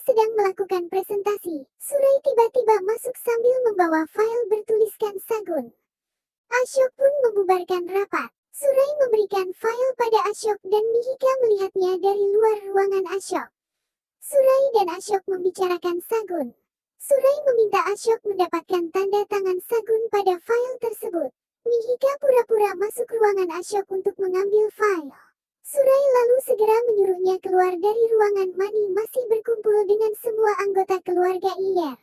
sedang melakukan presentasi. Surai tiba-tiba masuk sambil membawa file bertuliskan Sagun. Asyok pun membubarkan rapat. Surai memberikan file pada Asyok dan Mihika melihatnya dari luar ruangan Asyok. Surai dan Asyok membicarakan Sagun. Surai meminta Asyok mendapatkan tanda tangan Sagun pada file tersebut. Mihika pura-pura masuk ruangan Asyok untuk mengambil file. Surai lalu segera menyuruhnya keluar dari ruangan. Mani masih berkumpul dengan semua anggota keluarga Iyer.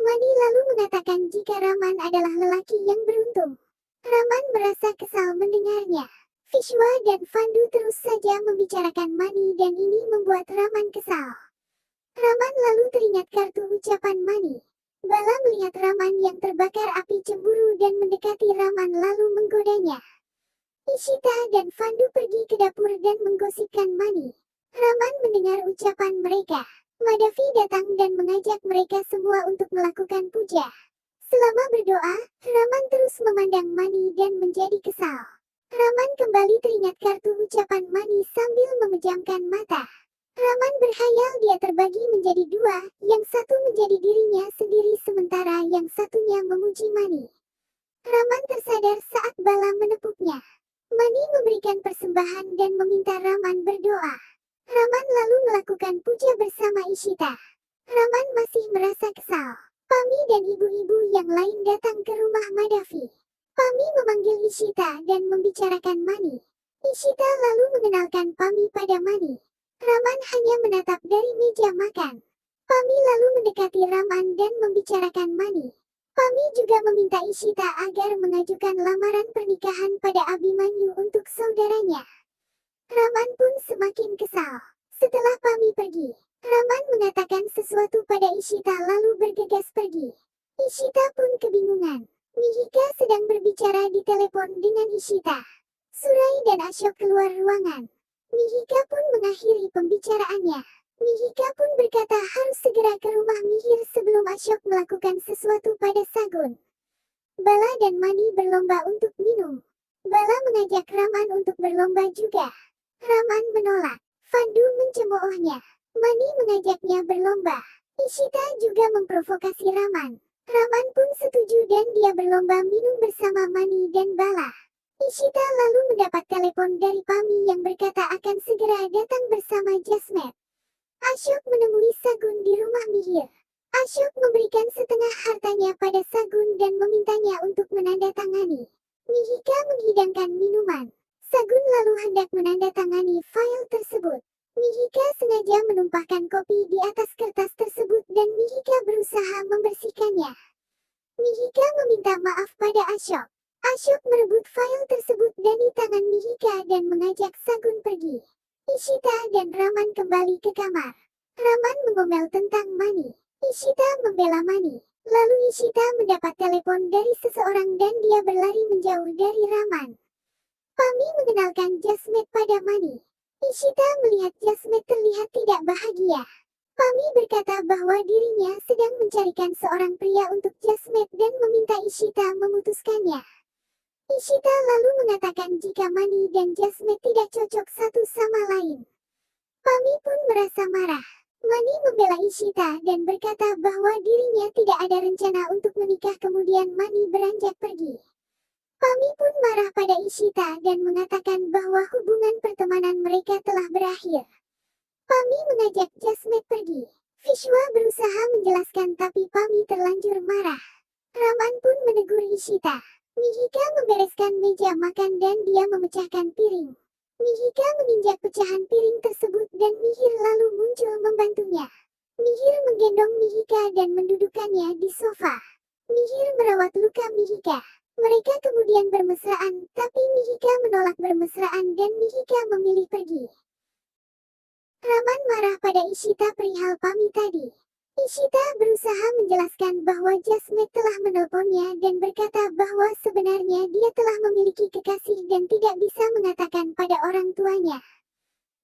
Mani lalu mengatakan jika Raman adalah lelaki yang beruntung. Raman merasa kesal mendengarnya. Vishwa dan Fandu terus saja membicarakan Mani dan ini membuat Raman kesal. Raman lalu teringat kartu ucapan Mani. Bala melihat Raman yang terbakar api cemburu dan mendekati Raman lalu menggodanya. Ishita dan Fandu pergi ke dapur dan menggosipkan Mani. Raman mendengar ucapan mereka. Madavi datang dan mengajak mereka semua untuk melakukan puja. Selama berdoa, Raman terus memandang Mani dan menjadi kesal. Raman kembali teringat kartu ucapan Mani sambil memejamkan mata. Raman berkhayal dia terbagi menjadi dua, yang satu menjadi dirinya sendiri sementara yang satunya memuji Mani. Raman tersadar saat Bala menepuknya. Mani memberikan persembahan dan meminta Raman berdoa. Raman lalu melakukan puja bersama Ishita. Raman masih merasa kesal. Pami dan ibu-ibu yang lain datang ke rumah Madavi. Pami memanggil Ishita dan membicarakan Mani. Ishita lalu mengenalkan Pami pada Mani. Raman hanya menatap dari meja makan. Pami lalu mendekati Raman dan membicarakan Mani. Pami juga meminta Ishita agar mengajukan lamaran pernikahan pada Abimanyu untuk saudaranya. Raman pun semakin kesal. Setelah Pami pergi, Raman mengatakan sesuatu pada Ishita lalu bergegas pergi. Ishita pun kebingungan. Mihika sedang berbicara di telepon dengan Ishita. Surai dan Asyok keluar ruangan. Mihika pun mengakhiri pembicaraannya. Mihika pun berkata harus segera ke rumah Mihir sebelum Asyok melakukan sesuatu pada Sagun. Bala dan Mani berlomba untuk minum. Bala mengajak Raman untuk berlomba juga. Raman menolak. Fandu mencemoohnya. Mani mengajaknya berlomba. Ishita juga memprovokasi Raman. Raman pun setuju dan dia berlomba minum bersama Mani dan Bala. Ishita lalu mendapat telepon dari Pami yang berkata akan segera datang bersama Jasmet. Asyok menemui Sagun di rumah Mihir. Asyok memberikan setengah hartanya pada Sagun dan memintanya untuk menandatangani. Mihika menghidangkan minuman. Sagun lalu hendak menandatangani file tersebut. Mihika sengaja menumpahkan kopi di atas kertas tersebut dan Mihika berusaha membersihkannya. Mihika meminta maaf pada Asyok. Asyok merebut file tersebut dari tangan Mihika dan mengajak Sagun pergi. Ishita dan Raman kembali ke kamar. Raman mengomel tentang Mani. Ishita membela Mani. Lalu Ishita mendapat telepon dari seseorang dan dia berlari menjauh dari Raman. Pami mengenalkan Jasmet pada Mani. Ishita melihat Jasmet terlihat tidak bahagia. Pami berkata bahwa dirinya sedang mencarikan seorang pria untuk Jasmet dan meminta Ishita memutuskannya. Ishita lalu mengatakan jika Mani dan Jasmet tidak cocok satu sama lain. Pami pun merasa marah. Mani membela Ishita dan berkata bahwa dirinya tidak ada rencana untuk menikah kemudian Mani beranjak pergi. Pami pun marah pada Ishita dan mengatakan bahwa hubungan pertemanan mereka telah berakhir. Pami mengajak Jasmet pergi. Vishwa berusaha menjelaskan tapi Pami terlanjur marah. Raman pun menegur Ishita. Mihika membereskan meja makan dan dia memecahkan piring. Mihika menginjak pecahan piring tersebut dan Mihir lalu muncul membantunya. Mihir menggendong Mihika dan mendudukkannya di sofa. Mihir merawat luka Mihika. Mereka kemudian bermesraan, tapi Mihika menolak bermesraan dan Mihika memilih pergi. Raman marah pada Ishita perihal Pami tadi. Ishita berusaha menjelaskan bahwa Jasmet telah menelponnya dan berkata bahwa sebenarnya dia telah memiliki kekasih dan tidak bisa mengatakan pada orang tuanya.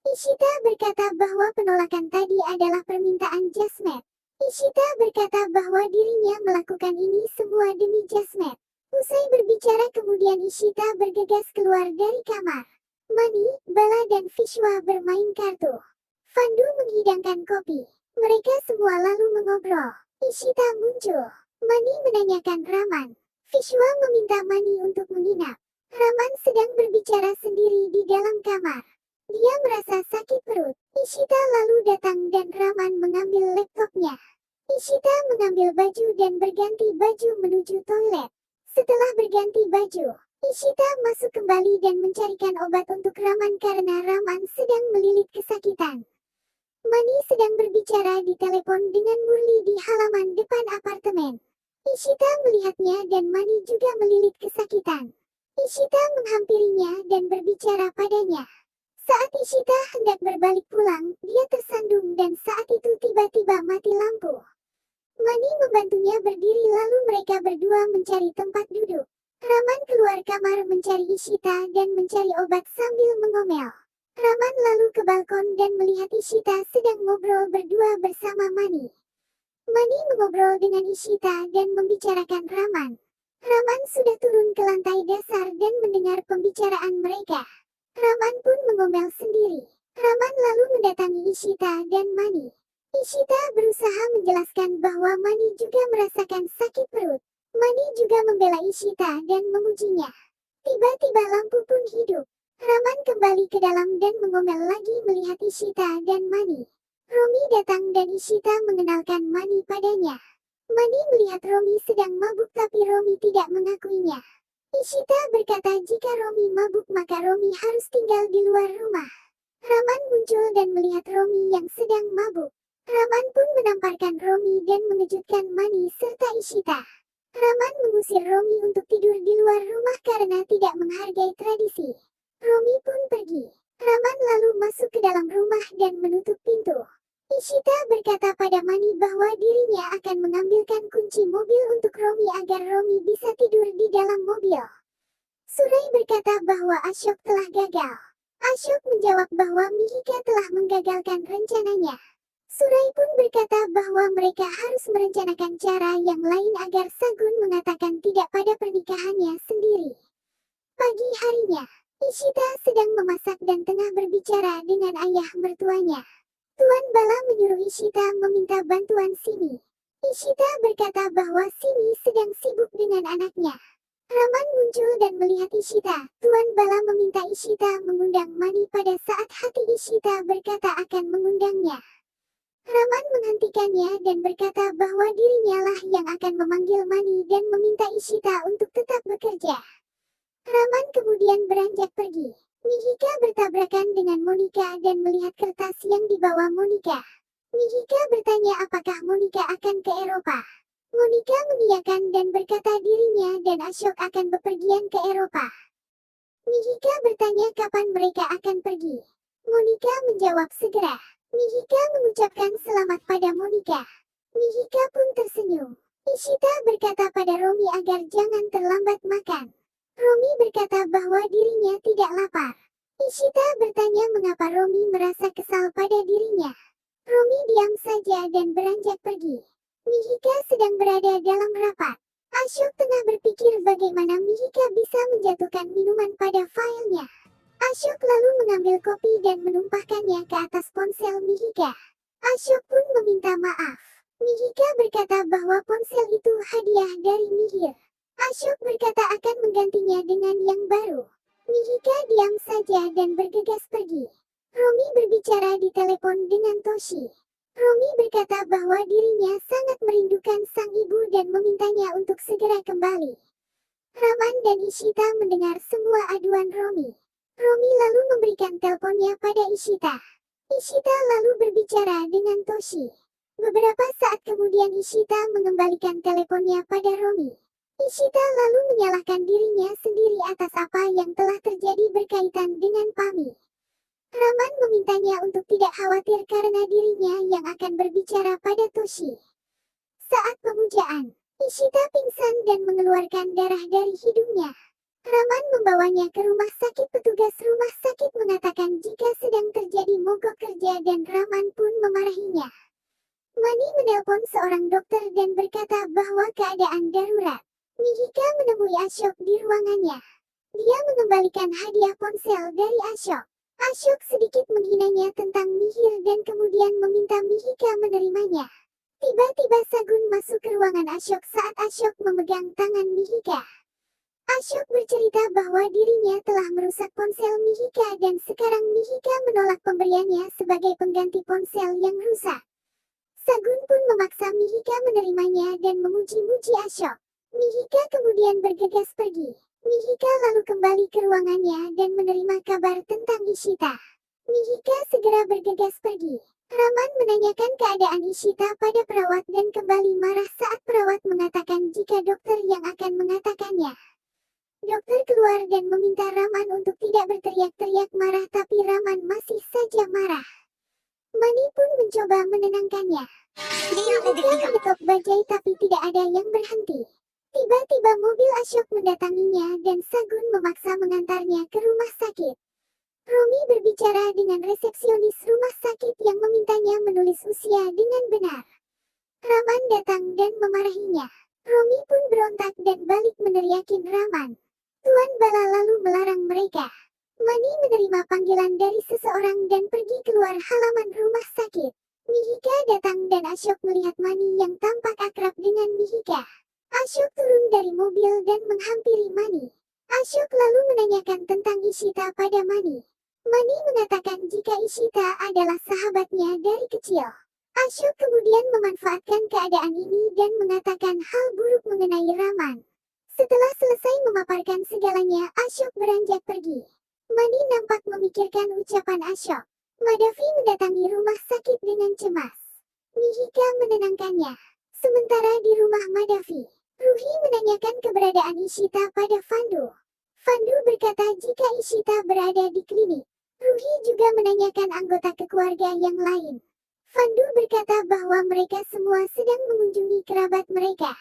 Ishita berkata bahwa penolakan tadi adalah permintaan Jasmet. Ishita berkata bahwa dirinya melakukan ini semua demi Jasmet. Usai berbicara kemudian Ishita bergegas keluar dari kamar. Mani, Bala dan Vishwa bermain kartu. Fandu menghidangkan kopi. Mereka semua lalu mengobrol. Ishita muncul. Mani menanyakan Raman. Vishwa meminta Mani untuk menginap. Raman sedang berbicara sendiri di dalam kamar. Dia merasa sakit perut. Ishita lalu datang dan Raman mengambil laptopnya. Ishita mengambil baju dan berganti baju menuju toilet. Setelah berganti baju, Ishita masuk kembali dan mencarikan obat untuk Raman karena Raman sedang melilit kesakitan. Mani sedang berbicara di telepon dengan Murli di halaman depan apartemen. Ishita melihatnya dan Mani juga melilit kesakitan. Ishita menghampirinya dan berbicara padanya. Saat Ishita hendak berbalik pulang, dia tersandung dan saat itu tiba-tiba mati lampu. Mani membantunya berdiri lalu mereka berdua mencari tempat duduk. Raman keluar kamar mencari Ishita dan mencari obat sambil mengomel. Raman lalu ke balkon dan melihat Ishita sedang ngobrol berdua bersama Mani. Mani mengobrol dengan Ishita dan membicarakan Raman. Raman sudah turun ke lantai dasar dan mendengar pembicaraan mereka. Raman pun mengomel sendiri. Raman lalu mendatangi Ishita dan Mani. Ishita berusaha menjelaskan bahwa Mani juga merasakan sakit perut. Mani juga membela Ishita dan memujinya. Tiba-tiba lampu pun hidup. Raman kembali ke dalam dan mengomel lagi melihat Ishita dan Mani. Romi datang dan Ishita mengenalkan Mani padanya. Mani melihat Romi sedang mabuk tapi Romi tidak mengakuinya. Ishita berkata jika Romi mabuk maka Romi harus tinggal di luar rumah. Raman muncul dan melihat Romi yang sedang mabuk. Raman pun menamparkan Romi dan mengejutkan Mani serta Ishita. Raman mengusir Romi untuk tidur di luar rumah karena tidak menghargai tradisi. Romi pun pergi. Raman lalu masuk ke dalam rumah dan menutup pintu. Ishita berkata pada Mani bahwa dirinya akan mengambilkan kunci mobil untuk Romi agar Romi bisa tidur di dalam mobil. Surai berkata bahwa Ashok telah gagal. Ashok menjawab bahwa Mihika telah menggagalkan rencananya. Surai pun berkata bahwa mereka harus merencanakan cara yang lain agar Sagun mengatakan tidak pada pernikahannya sendiri. Pagi harinya, Ishita sedang memasak dan tengah berbicara dengan ayah mertuanya. Tuan Bala menyuruh Ishita meminta bantuan Simi. Ishita berkata bahwa Simi sedang sibuk dengan anaknya. Raman muncul dan melihat Ishita. Tuan Bala meminta Ishita mengundang Mani pada saat hati Ishita berkata akan mengundangnya. Raman menghentikannya dan berkata bahwa dirinya lah yang akan memanggil Mani dan meminta Ishita untuk tetap bekerja. Raman kemudian beranjak pergi. Mihika bertabrakan dengan Monika dan melihat kertas yang dibawa Monika. Mihika bertanya apakah Monika akan ke Eropa. Monika mengiyakan dan berkata dirinya dan Ashok akan bepergian ke Eropa. Mihika bertanya kapan mereka akan pergi. Monika menjawab segera. Mihika mengucapkan selamat pada Monika. Mihika pun tersenyum. Ishita berkata pada Romi agar jangan terlambat makan. Romi berkata bahwa dirinya tidak lapar. Ishita bertanya mengapa Romi merasa kesal pada dirinya. Romi diam saja dan beranjak pergi. Mihika sedang berada dalam rapat. Ashok tengah berpikir bagaimana Mihika bisa menjatuhkan minuman pada filenya. Ashok lalu mengambil kopi dan menumpahkannya ke atas ponsel Mihika. Ashok pun meminta maaf. Mihika berkata bahwa ponsel itu hadiah dari Mihir. Ashok berkata akan menggantinya dengan yang baru. Mihika diam saja dan bergegas pergi. Romi berbicara di telepon dengan Toshi. Romi berkata bahwa dirinya sangat merindukan sang ibu dan memintanya untuk segera kembali. Raman dan Ishita mendengar semua aduan Romi. Romi lalu memberikan teleponnya pada Ishita. Ishita lalu berbicara dengan Toshi. Beberapa saat kemudian Ishita mengembalikan teleponnya pada Romi. Ishita lalu menyalahkan dirinya sendiri atas apa yang telah terjadi berkaitan dengan Pami. Raman memintanya untuk tidak khawatir karena dirinya yang akan berbicara pada Toshi. Saat pemujaan, Ishita pingsan dan mengeluarkan darah dari hidungnya. Raman membawanya ke rumah sakit. Petugas rumah sakit mengatakan jika sedang terjadi mogok kerja dan Raman pun memarahinya. Mani menelpon seorang dokter dan berkata bahwa keadaan darurat. Mihika menemui Ashok di ruangannya. Dia mengembalikan hadiah ponsel dari Ashok. Asyok sedikit menghinanya tentang Mihir dan kemudian meminta Mihika menerimanya. Tiba-tiba Sagun masuk ke ruangan Asyok saat Asyok memegang tangan Mihika. Asyok bercerita bahwa dirinya telah merusak ponsel Mihika dan sekarang Mihika menolak pemberiannya sebagai pengganti ponsel yang rusak. Sagun pun memaksa Mihika menerimanya dan memuji-muji Asyok. Mihika kemudian bergegas pergi. Mihika lalu kembali ke ruangannya dan menerima kabar tentang Ishita. Mihika segera bergegas pergi. Raman menanyakan keadaan Ishita pada perawat dan kembali marah saat perawat mengatakan jika dokter yang akan mengatakannya. Dokter keluar dan meminta Raman untuk tidak berteriak-teriak marah tapi Raman masih saja marah. Mani pun mencoba menenangkannya. Mihika mengetuk bajai tapi tidak ada yang berhenti. Tiba-tiba mobil Asyok mendatanginya dan Sagun memaksa mengantarnya ke rumah sakit. Romi berbicara dengan resepsionis rumah sakit yang memintanya menulis usia dengan benar. Raman datang dan memarahinya. Romi pun berontak dan balik meneriakin Raman. Tuan Bala lalu melarang mereka. Mani menerima panggilan dari seseorang dan pergi keluar halaman rumah sakit. Mihika datang dan Asyok melihat Mani yang tampak akrab dengan Mihika. Asyok turun dari mobil dan menghampiri Mani. Asyok lalu menanyakan tentang Ishita pada Mani. Mani mengatakan jika Ishita adalah sahabatnya dari kecil. Asyok kemudian memanfaatkan keadaan ini dan mengatakan hal buruk mengenai Raman. Setelah selesai memaparkan segalanya, Asyok beranjak pergi. Mani nampak memikirkan ucapan Asyok. Madavi mendatangi rumah sakit dengan cemas. Mihika menenangkannya. Sementara di rumah Madavi, Ruhi menanyakan keberadaan Ishita pada Fandu. Fandu berkata jika Ishita berada di klinik. Ruhi juga menanyakan anggota keluarga yang lain. Fandu berkata bahwa mereka semua sedang mengunjungi kerabat mereka.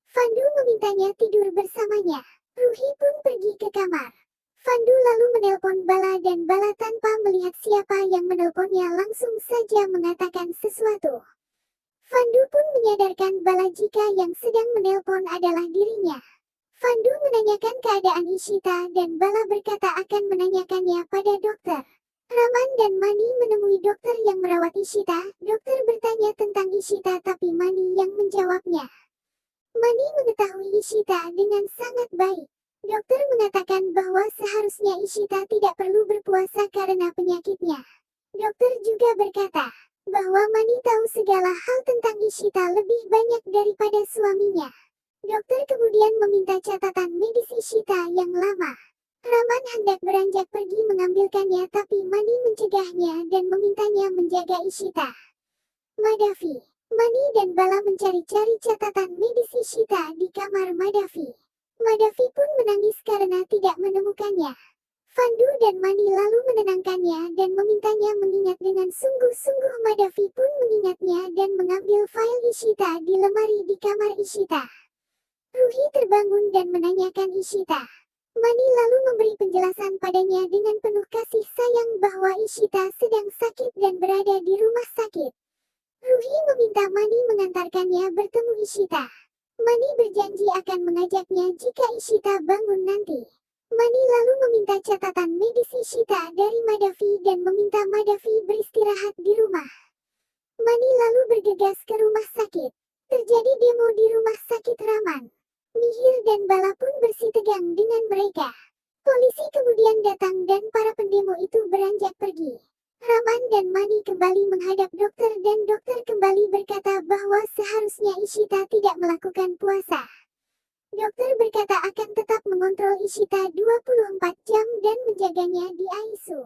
Fandu memintanya tidur bersamanya. Ruhi pun pergi ke kamar. Fandu lalu menelpon Bala dan Bala tanpa melihat siapa yang menelponnya langsung saja mengatakan sesuatu. Fandu pun menyadarkan Bala jika yang sedang menelpon adalah dirinya. Fandu menanyakan keadaan Ishita dan Bala berkata akan menanyakannya pada dokter. Raman dan Mani menemui dokter yang merawat Ishita. Dokter bertanya tentang Ishita tapi Mani yang menjawabnya. Mani mengetahui Ishita dengan sangat baik. Dokter mengatakan bahwa seharusnya Ishita tidak perlu berpuasa karena penyakitnya. Dokter juga berkata bahwa Mani tahu segala hal tentang Ishita lebih banyak daripada suaminya. Dokter kemudian meminta catatan medis Ishita yang lama. Raman hendak beranjak pergi mengambilkannya tapi Mani mencegahnya dan memintanya menjaga Ishita. Madavi, Mani dan Bala mencari-cari catatan medis Ishita di kamar Madavi. Madavi pun menangis karena tidak menemukannya. Fandu dan Mani lalu menenangkannya dan memintanya mengingat dengan sungguh-sungguh. Madavi pun mengingatnya dan mengambil file Ishita di lemari di kamar Ishita. Ruhi terbangun dan menanyakan Ishita. Mani lalu memberi penjelasan padanya dengan penuh kasih sayang bahwa Ishita sedang sakit dan berada di rumah sakit. Ruhi meminta Mani mengantarkannya bertemu Ishita. Mani berjanji akan mengajaknya jika Ishita bangun nanti. Mani lalu meminta catatan medis Ishita dari Madavi dan meminta Madavi beristirahat di rumah. Mani lalu bergegas ke rumah sakit. Terjadi demo di rumah sakit Raman. Mihir dan Bala pun bersitegang dengan mereka. Polisi kemudian datang dan para pendemo itu beranjak pergi. Raman dan Mani kembali menghadap dokter dan dokter kembali berkata bahwa seharusnya Ishita tidak melakukan puasa. Dokter berkata akan tetap mengontrol Ishita 24 jam dan menjaganya di ICU.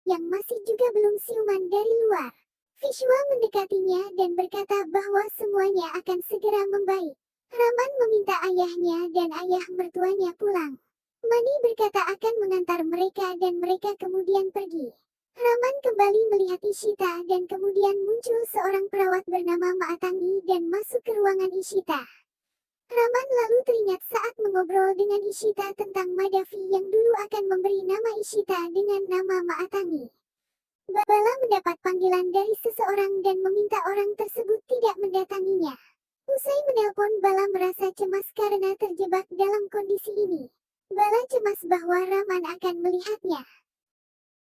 Yang masih juga belum siuman dari luar. Vishwa mendekatinya dan berkata bahwa semuanya akan segera membaik. Raman meminta ayahnya dan ayah mertuanya pulang. Mani berkata akan mengantar mereka dan mereka kemudian pergi. Raman kembali melihat Ishita dan kemudian muncul seorang perawat bernama Maatangi dan masuk ke ruangan Ishita. Raman lalu teringat saat mengobrol dengan Ishita tentang Madavi yang dulu akan memberi nama Ishita dengan nama Maatangi. Bala mendapat panggilan dari seseorang dan meminta orang tersebut tidak mendatanginya. Usai menelpon, Bala merasa cemas karena terjebak dalam kondisi ini. Bala cemas bahwa Raman akan melihatnya.